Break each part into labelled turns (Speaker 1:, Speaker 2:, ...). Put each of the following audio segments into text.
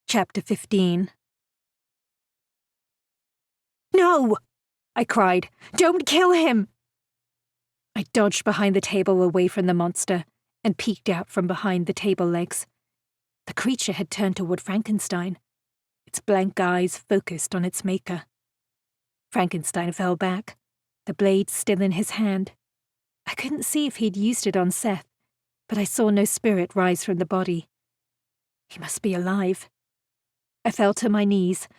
Speaker 1: Chapter 15. "No!" I cried. "Don't kill him!" I dodged behind the table away from the monster and peeked out from behind the table legs. The creature had turned toward Frankenstein, its blank eyes focused on its maker. Frankenstein fell back, the blade still in his hand. I couldn't see if he'd used it on Seth, but I saw no spirit rise from the body. He must be alive. I fell to my knees,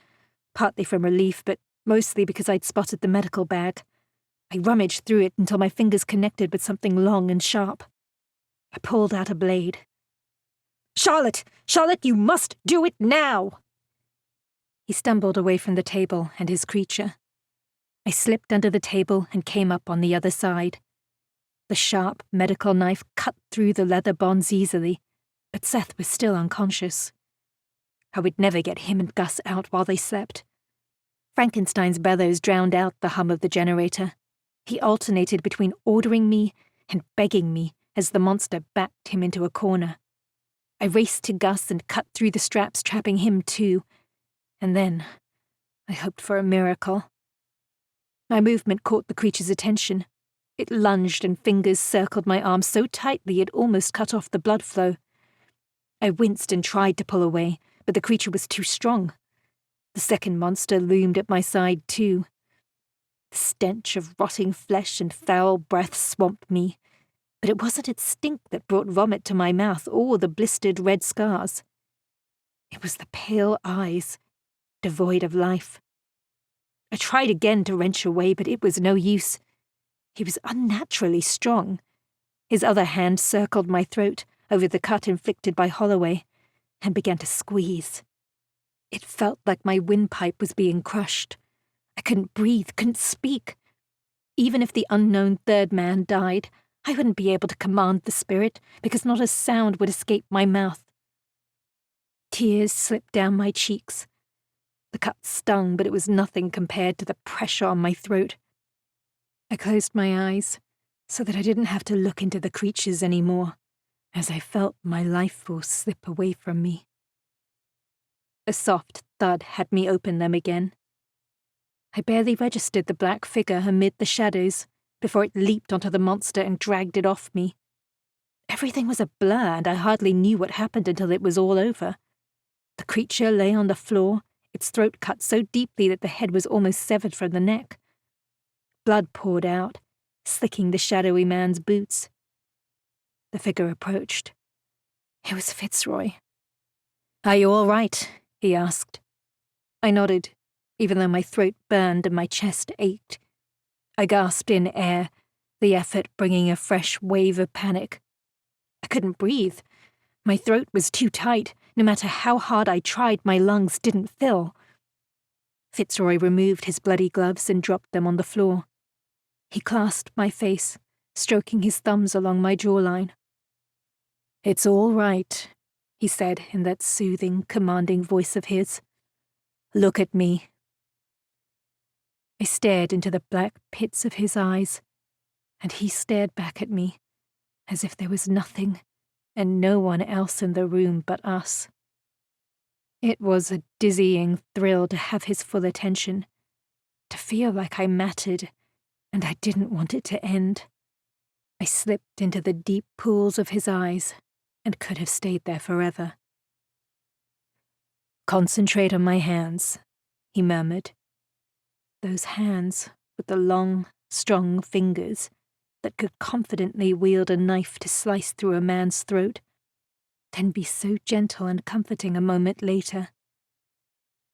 Speaker 1: partly from relief, but mostly because I'd spotted the medical bag. I rummaged through it until my fingers connected with something long and sharp. I pulled out a blade. "Charlotte! Charlotte, you must do it now!" He stumbled away from the table and his creature. I slipped under the table and came up on the other side. The sharp medical knife cut through the leather bonds easily, but Seth was still unconscious. I would never get him and Gus out while they slept. Frankenstein's bellows drowned out the hum of the generator. He alternated between ordering me and begging me as the monster backed him into a corner. I raced to Gus and cut through the straps trapping him too, and then I hoped for a miracle. My movement caught the creature's attention. It lunged and fingers circled my arm so tightly it almost cut off the blood flow. I winced and tried to pull away, but the creature was too strong. The second monster loomed at my side too. The stench of rotting flesh and foul breath swamped me, but it wasn't its stink that brought vomit to my mouth or the blistered red scars. It was the pale eyes, devoid of life. I tried again to wrench away, but it was no use. He was unnaturally strong. His other hand circled my throat over the cut inflicted by Holloway and began to squeeze. It felt like my windpipe was being crushed. I couldn't breathe, couldn't speak. Even if the unknown third man died, I wouldn't be able to command the spirit because not a sound would escape my mouth. Tears slipped down my cheeks. The cut stung, but it was nothing compared to the pressure on my throat. I closed my eyes so that I didn't have to look into the creatures anymore, as I felt my life force slip away from me. A soft thud had me open them again. I barely registered the black figure amid the shadows before it leaped onto the monster and dragged it off me. Everything was a blur, and I hardly knew what happened until it was all over. The creature lay on the floor, its throat cut so deeply that the head was almost severed from the neck. Blood poured out, slicking the shadowy man's boots. The figure approached. It was Fitzroy. "Are you all right?" he asked. I nodded, even though my throat burned and my chest ached. I gasped in air, the effort bringing a fresh wave of panic. I couldn't breathe. My throat was too tight. No matter how hard I tried, my lungs didn't fill. Fitzroy removed his bloody gloves and dropped them on the floor. He clasped my face, stroking his thumbs along my jawline. "It's all right," he said in that soothing, commanding voice of his. "Look at me." I stared into the black pits of his eyes, and he stared back at me, as if there was nothing and no one else in the room but us. It was a dizzying thrill to have his full attention, to feel like I mattered, and I didn't want it to end. I slipped into the deep pools of his eyes and could have stayed there forever. "Concentrate on my hands," he murmured. Those hands with the long, strong fingers that could confidently wield a knife to slice through a man's throat, then be so gentle and comforting a moment later.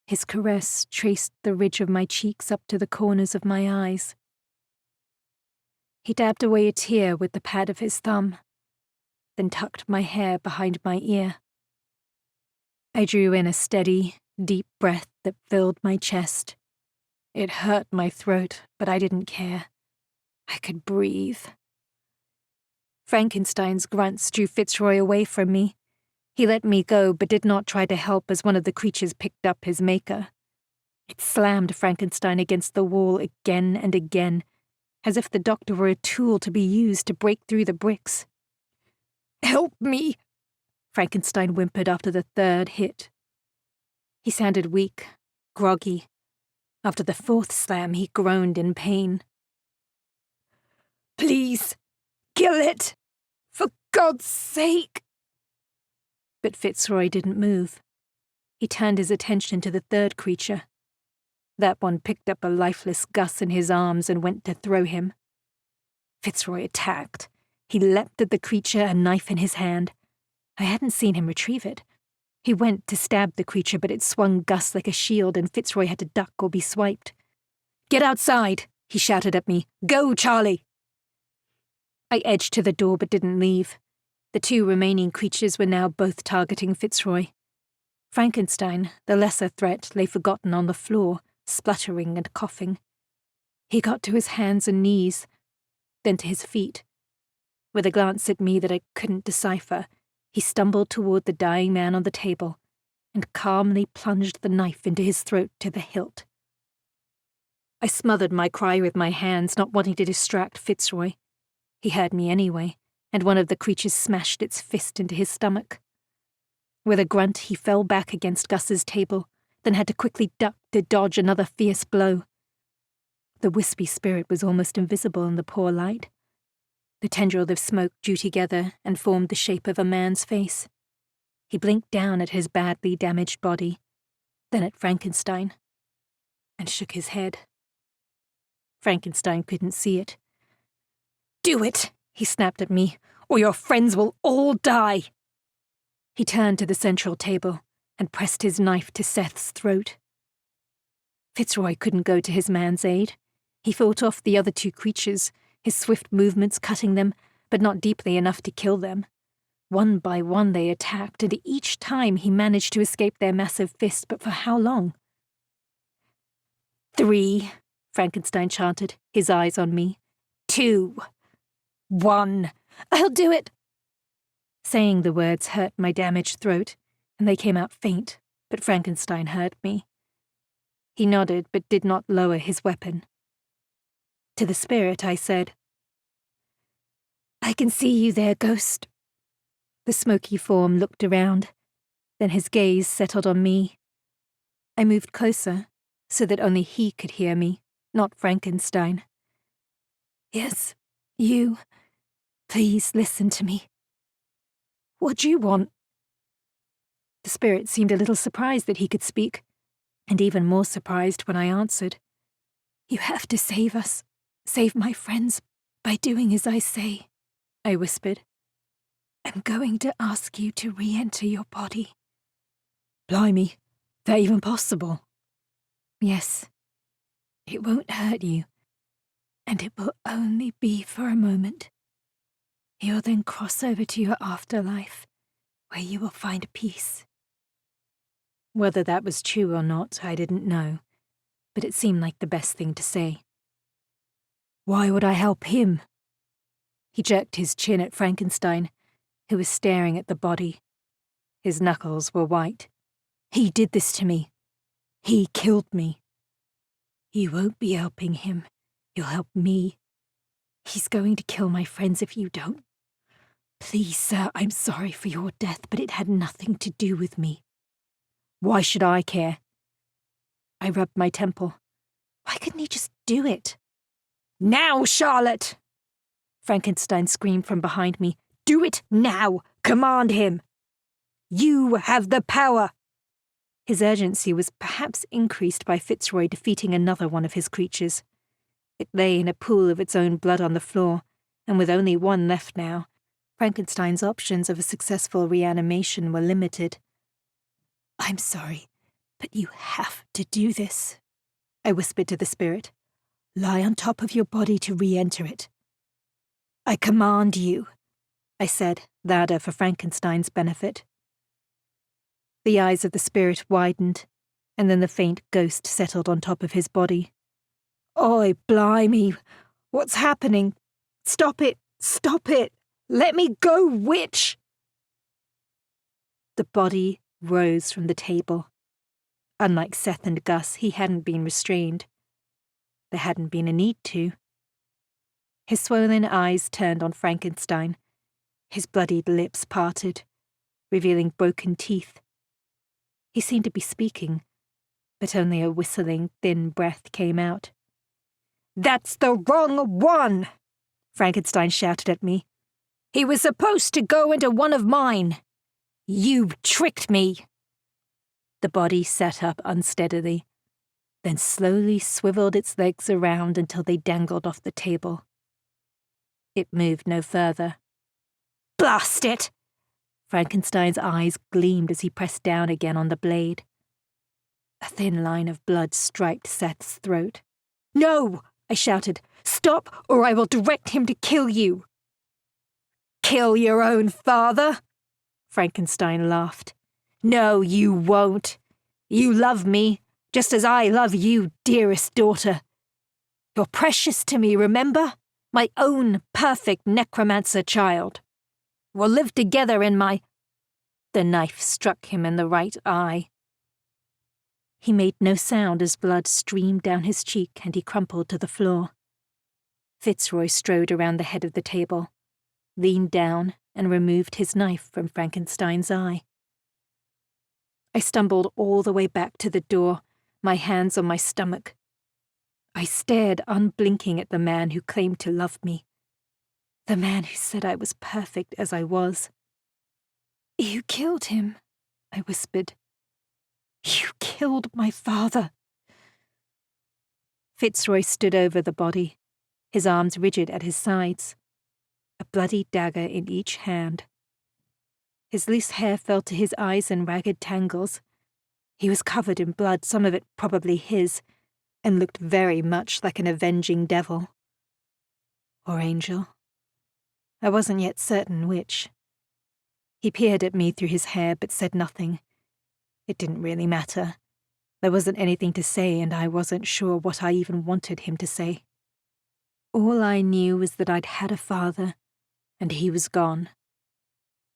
Speaker 1: His caress traced the ridge of my cheeks up to the corners of my eyes. He dabbed away a tear with the pad of his thumb, then tucked my hair behind my ear. I drew in a steady, deep breath that filled my chest. It hurt my throat, but I didn't care. I could breathe. Frankenstein's grunts drew Fitzroy away from me. He let me go, but did not try to help as one of the creatures picked up his maker. It slammed Frankenstein against the wall again and again, as if the doctor were a tool to be used to break through the bricks. "Help me," Frankenstein whimpered after the third hit. He sounded weak, groggy. After the fourth slam, he groaned in pain. "Please, kill it! For God's sake!" But Fitzroy didn't move. He turned his attention to the third creature. That one picked up a lifeless Gus in his arms and went to throw him. Fitzroy attacked. He leapt at the creature, a knife in his hand. I hadn't seen him retrieve it. He went to stab the creature, but it swung Gus like a shield, and Fitzroy had to duck or be swiped. "Get outside!" he shouted at me. "Go, Charlie!" I edged to the door but didn't leave. The two remaining creatures were now both targeting Fitzroy. Frankenstein, the lesser threat, lay forgotten on the floor, spluttering and coughing. He got to his hands and knees, then to his feet. With a glance at me that I couldn't decipher, he stumbled toward the dying man on the table and calmly plunged the knife into his throat to the hilt. I smothered my cry with my hands, not wanting to distract Fitzroy. He heard me anyway, and one of the creatures smashed its fist into his stomach. With a grunt, he fell back against Gus's table, then had to quickly duck to dodge another fierce blow. The wispy spirit was almost invisible in the poor light. The tendrils of smoke drew together and formed the shape of a man's face. He blinked down at his badly damaged body, then at Frankenstein, and shook his head. Frankenstein couldn't see it. "Do it," he snapped at me, "or your friends will all die." He turned to the central table and pressed his knife to Seth's throat. Fitzroy couldn't go to his man's aid. He fought off the other two creatures, his swift movements cutting them, but not deeply enough to kill them. One by one they attacked, and each time he managed to escape their massive fists, but for how long? "3, Frankenstein chanted, his eyes on me. 2, 1, I'll do it." Saying the words hurt my damaged throat, and they came out faint, but Frankenstein heard me. He nodded, but did not lower his weapon. To the spirit, I said, "I can see you there, ghost." The smoky form looked around, then his gaze settled on me. I moved closer, so that only he could hear me, not Frankenstein. "Yes, you. Please listen to me." "What do you want?" The spirit seemed a little surprised that he could speak, and even more surprised when I answered. "You have to save us. Save my friends by doing as I say," I whispered. "I'm going to ask you to re-enter your body." "Blimey, that even possible?" "Yes. It won't hurt you, and it will only be for a moment. You'll then cross over to your afterlife, where you will find peace." Whether that was true or not, I didn't know, but it seemed like the best thing to say. "Why would I help him?" He jerked his chin at Frankenstein, who was staring at the body. His knuckles were white. "He did this to me. He killed me." "You won't be helping him. You'll help me. He's going to kill my friends if you don't. Please, sir, I'm sorry for your death, but it had nothing to do with me." "Why should I care?" I rubbed my temple. Why couldn't he just do it? "Now, Charlotte!" Frankenstein screamed from behind me. "Do it now! Command him! You have the power!" His urgency was perhaps increased by Fitzroy defeating another one of his creatures. It lay in a pool of its own blood on the floor, and with only one left now, Frankenstein's options of a successful reanimation were limited. "I'm sorry, but you have to do this," I whispered to the spirit. "Lie on top of your body to re-enter it." "I command you," I said, louder for Frankenstein's benefit. The eyes of the spirit widened, and then the faint ghost settled on top of his body. "Oi, blimey! What's happening? Stop it! Stop it! Let me go, witch!" The body rose from the table. Unlike Seth and Gus, he hadn't been restrained. There hadn't been a need to. His swollen eyes turned on Frankenstein. His bloodied lips parted, revealing broken teeth. He seemed to be speaking, but only a whistling, thin breath came out. "That's the wrong one!" Frankenstein shouted at me. "He was supposed to go into one of mine. You tricked me." The body sat up unsteadily, then slowly swiveled its legs around until they dangled off the table. It moved no further. "Blast it!" Frankenstein's eyes gleamed as he pressed down again on the blade. A thin line of blood striped Seth's throat. "No!" I shouted. "Stop, or I will direct him to kill you." "Kill your own father?" Frankenstein laughed. "No, you won't. You love me, just as I love you, dearest daughter. You're precious to me, remember? My own perfect necromancer child. We'll live together in my—" The knife struck him in the right eye. He made no sound as blood streamed down his cheek and he crumpled to the floor. Fitzroy strode around the head of the table, leaned down and removed his knife from Frankenstein's eye. I stumbled all the way back to the door, my hands on my stomach. I stared unblinking at the man who claimed to love me. The man who said I was perfect as I was. "You killed him," I whispered. "You killed my father." Fitzroy stood over the body, his arms rigid at his sides, a bloody dagger in each hand. His loose hair fell to his eyes in ragged tangles. He was covered in blood, some of it probably his, and looked very much like an avenging devil. Or angel. I wasn't yet certain which. He peered at me through his hair but said nothing. It didn't really matter. There wasn't anything to say, and I wasn't sure what I even wanted him to say. All I knew was that I'd had a father, and he was gone.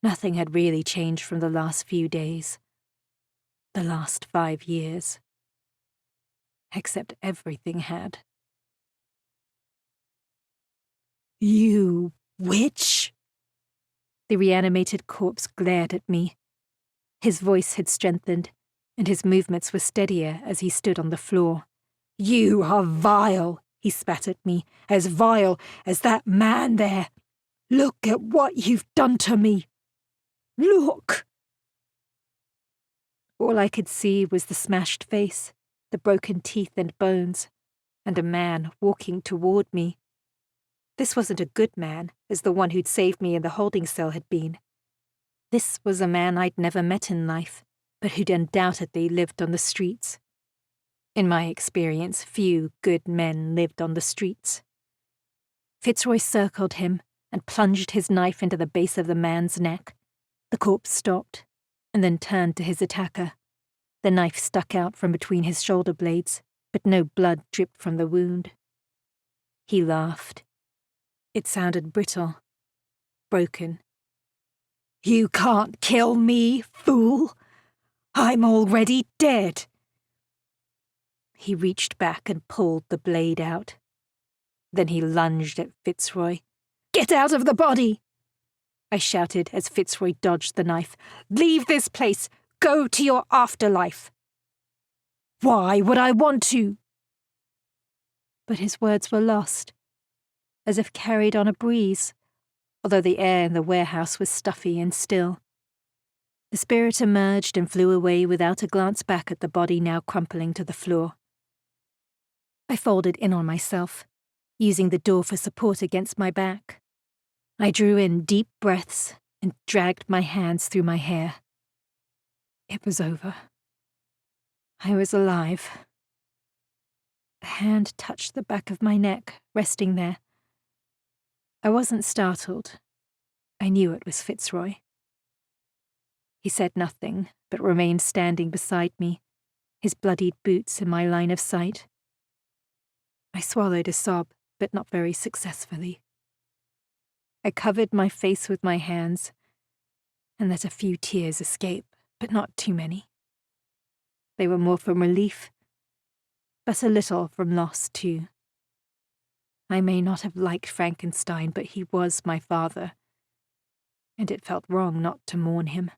Speaker 1: Nothing had really changed from the last few days. The last 5 years. Except everything had. "You witch!" The reanimated corpse glared at me. His voice had strengthened, and his movements were steadier as he stood on the floor. "You are vile," he spat at me, "as vile as that man there. Look at what you've done to me. Look!" All I could see was the smashed face, the broken teeth and bones, and a man walking toward me. This wasn't a good man, as the one who'd saved me in the holding cell had been. This was a man I'd never met in life, but who'd undoubtedly lived on the streets. In my experience, few good men lived on the streets. Fitzroy circled him and plunged his knife into the base of the man's neck. The corpse stopped, and then turned to his attacker. The knife stuck out from between his shoulder blades, but no blood dripped from the wound. He laughed. It sounded brittle, broken. "You can't kill me, fool! I'm already dead!" He reached back and pulled the blade out. Then he lunged at Fitzroy. "Get out of the body!" I shouted as Fitzroy dodged the knife. "Leave this place! Go to your afterlife!" "Why would I want to?" But his words were lost, as if carried on a breeze, although the air in the warehouse was stuffy and still. The spirit emerged and flew away without a glance back at the body now crumpling to the floor. I folded in on myself, using the door for support against my back. I drew in deep breaths and dragged my hands through my hair. It was over. I was alive. A hand touched the back of my neck, resting there. I wasn't startled. I knew it was Fitzroy. He said nothing, but remained standing beside me, his bloodied boots in my line of sight. I swallowed a sob, but not very successfully. I covered my face with my hands, and let a few tears escape, but not too many. They were more from relief, but a little from loss too. I may not have liked Frankenstein, but he was my father, and it felt wrong not to mourn him.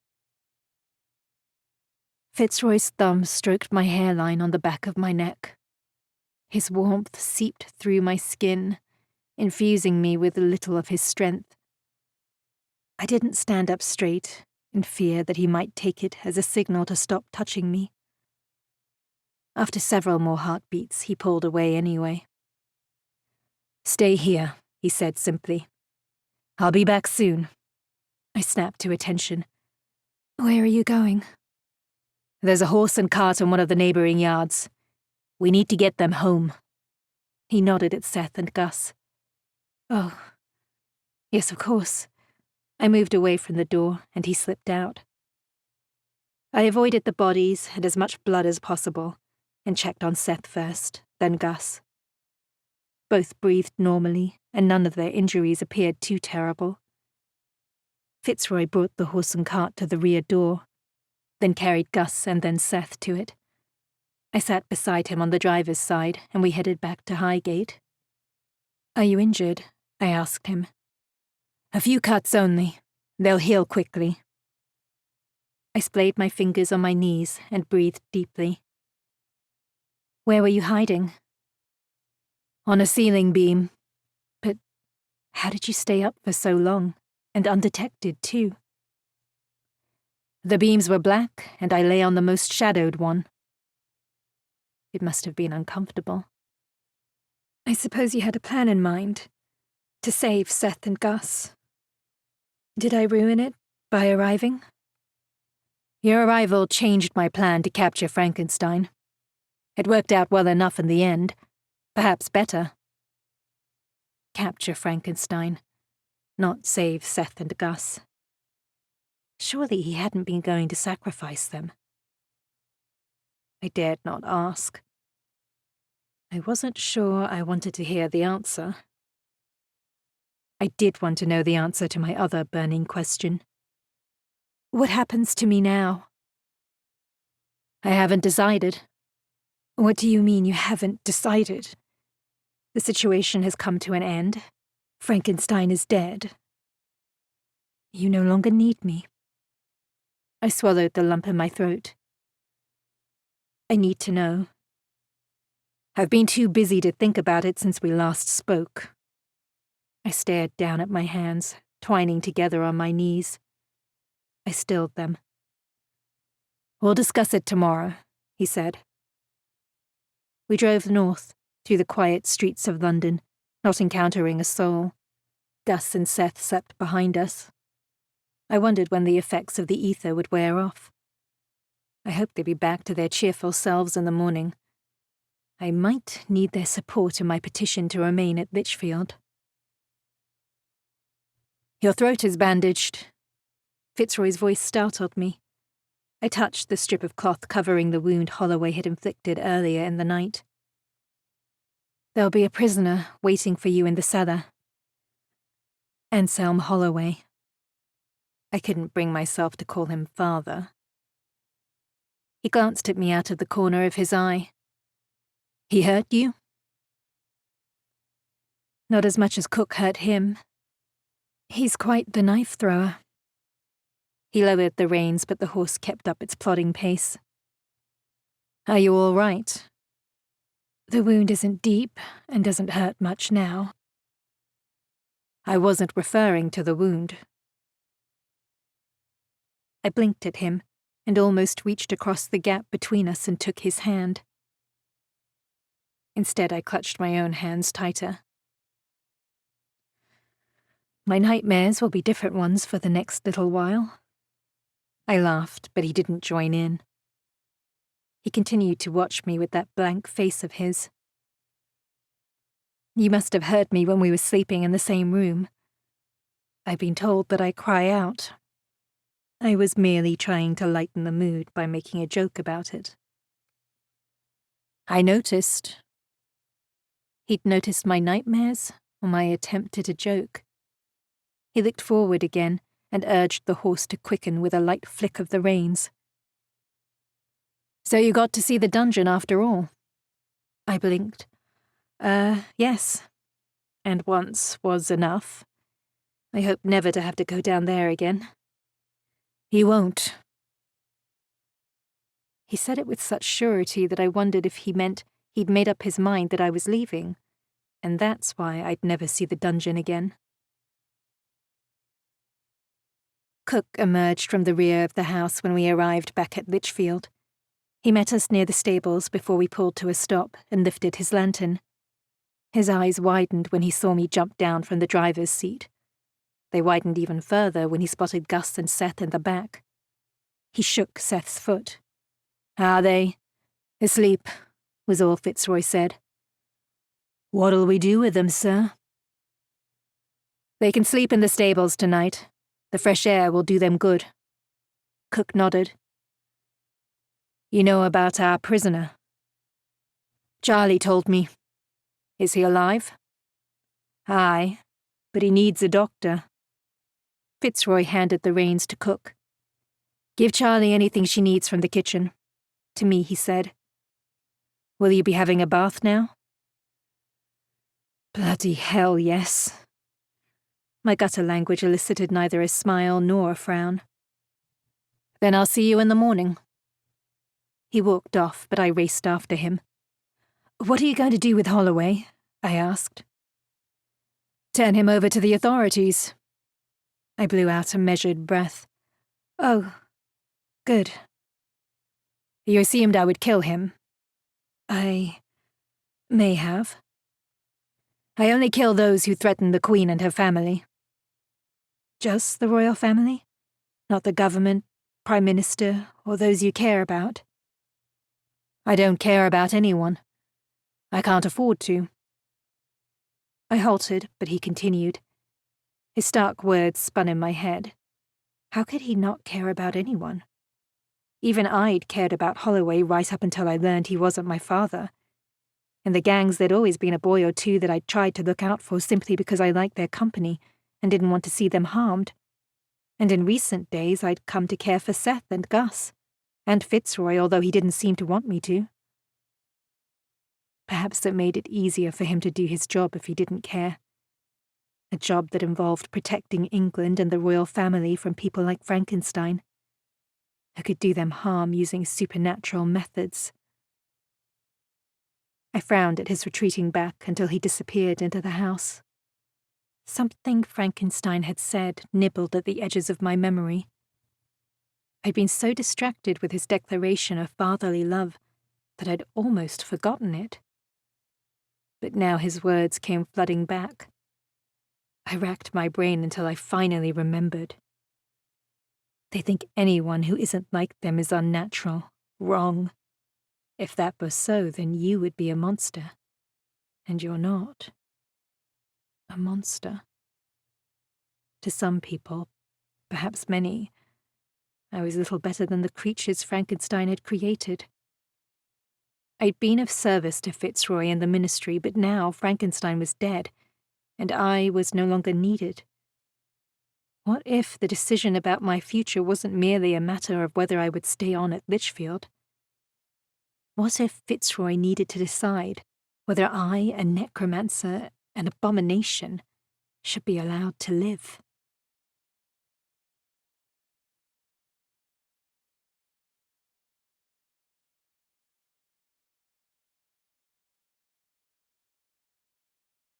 Speaker 1: Fitzroy's thumb stroked my hairline on the back of my neck. His warmth seeped through my skin, infusing me with a little of his strength. I didn't stand up straight, in fear that he might take it as a signal to stop touching me. After several more heartbeats, he pulled away anyway. "Stay here," he said simply. "I'll be back soon." I snapped to attention. "Where are you going?" "There's a horse and cart in one of the neighboring yards. We need to get them home." He nodded at Seth and Gus. "Oh, yes, of course." I moved away from the door, and he slipped out. I avoided the bodies and as much blood as possible, and checked on Seth first, then Gus. Both breathed normally, and none of their injuries appeared too terrible. Fitzroy brought the horse and cart to the rear door, then carried Gus and then Seth to it. I sat beside him on the driver's side, and we headed back to Highgate. "Are you injured?" I asked him. "A few cuts only. They'll heal quickly." I splayed my fingers on my knees and breathed deeply. "Where were you hiding?" "On a ceiling beam." "But how did you stay up for so long, and undetected, too?" "The beams were black, and I lay on the most shadowed one." It must have been uncomfortable. "I suppose you had a plan in mind, to save Seth and Gus. Did I ruin it by arriving?" "Your arrival changed my plan to capture Frankenstein. It worked out well enough in the end. Perhaps better." Capture Frankenstein, not save Seth and Gus. Surely he hadn't been going to sacrifice them. I dared not ask. I wasn't sure I wanted to hear the answer. I did want to know the answer to my other burning question. "What happens to me now?" "I haven't decided." "What do you mean you haven't decided? The situation has come to an end. Frankenstein is dead. You no longer need me." I swallowed the lump in my throat. "I need to know." "I've been too busy to think about it since we last spoke." I stared down at my hands, twining together on my knees. I stilled them. "We'll discuss it tomorrow," he said. We drove north, through the quiet streets of London, not encountering a soul. Gus and Seth slept behind us. I wondered when the effects of the ether would wear off. I hoped they'd be back to their cheerful selves in the morning. I might need their support in my petition to remain at Lichfield. "Your throat is bandaged." Fitzroy's voice startled me. I touched the strip of cloth covering the wound Holloway had inflicted earlier in the night. "There'll be a prisoner waiting for you in the cellar." "Anselm Holloway." I couldn't bring myself to call him father. He glanced at me out of the corner of his eye. "He hurt you?" "Not as much as Cook hurt him. He's quite the knife thrower." He lowered the reins, but the horse kept up its plodding pace. "Are you all right?" "The wound isn't deep and doesn't hurt much now." "I wasn't referring to the wound." I blinked at him and almost reached across the gap between us and took his hand. Instead, I clutched my own hands tighter. "My nightmares will be different ones for the next little while." I laughed, but he didn't join in. He continued to watch me with that blank face of his. "You must have heard me when we were sleeping in the same room. I've been told that I cry out." I was merely trying to lighten the mood by making a joke about it. "I noticed." He'd noticed my nightmares, or my attempt at a joke. He looked forward again and urged the horse to quicken with a light flick of the reins. "So you got to see the dungeon after all?" I blinked. Yes. And once was enough. I hope never to have to go down there again." "You won't." He said it with such surety that I wondered if he meant he'd made up his mind that I was leaving, and that's why I'd never see the dungeon again. Cook emerged from the rear of the house when we arrived back at Lichfield. He met us near the stables before we pulled to a stop and lifted his lantern. His eyes widened when he saw me jump down from the driver's seat. They widened even further when he spotted Gus and Seth in the back. He shook Seth's foot. "Are they? Asleep," was all Fitzroy said. "What'll we do with them, sir?" "They can sleep in the stables tonight. The fresh air will do them good." Cook nodded. "You know about our prisoner?" "Charlie told me." "Is he alive?" "Aye, but he needs a doctor." Fitzroy handed the reins to Cook. "Give Charlie anything she needs from the kitchen." To me, he said. "Will you be having a bath now?" "Bloody hell, yes." My gutter language elicited neither a smile nor a frown. "Then I'll see you in the morning." He walked off, but I raced after him. "What are you going to do with Holloway?" I asked. "Turn him over to the authorities." I blew out a measured breath. "Oh, good." "You assumed I would kill him." "I may have." "I only kill those who threaten the Queen and her family." "Just the royal family? Not the government, Prime Minister, or those you care about?" "I don't care about anyone. I can't afford to." I halted, but he continued. His stark words spun in my head. How could he not care about anyone? Even I'd cared about Holloway right up until I learned he wasn't my father. In the gangs there'd always been a boy or two that I'd tried to look out for simply because I liked their company and didn't want to see them harmed. And in recent days I'd come to care for Seth and Gus, and Fitzroy, although he didn't seem to want me to. Perhaps it made it easier for him to do his job if he didn't care. A job that involved protecting England and the royal family from people like Frankenstein, who could do them harm using supernatural methods. I frowned at his retreating back until he disappeared into the house. Something Frankenstein had said nibbled at the edges of my memory. I'd been so distracted with his declaration of fatherly love that I'd almost forgotten it. But now his words came flooding back. I racked my brain until I finally remembered. They think anyone who isn't like them is unnatural, wrong. If that were so, then you would be a monster. And you're not. A monster. To some people, perhaps many, I was little better than the creatures Frankenstein had created. I'd been of service to Fitzroy and the Ministry, but now Frankenstein was dead, and I was no longer needed. What if the decision about my future wasn't merely a matter of whether I would stay on at Lichfield? What if Fitzroy needed to decide whether I, a necromancer, an abomination, should be allowed to live?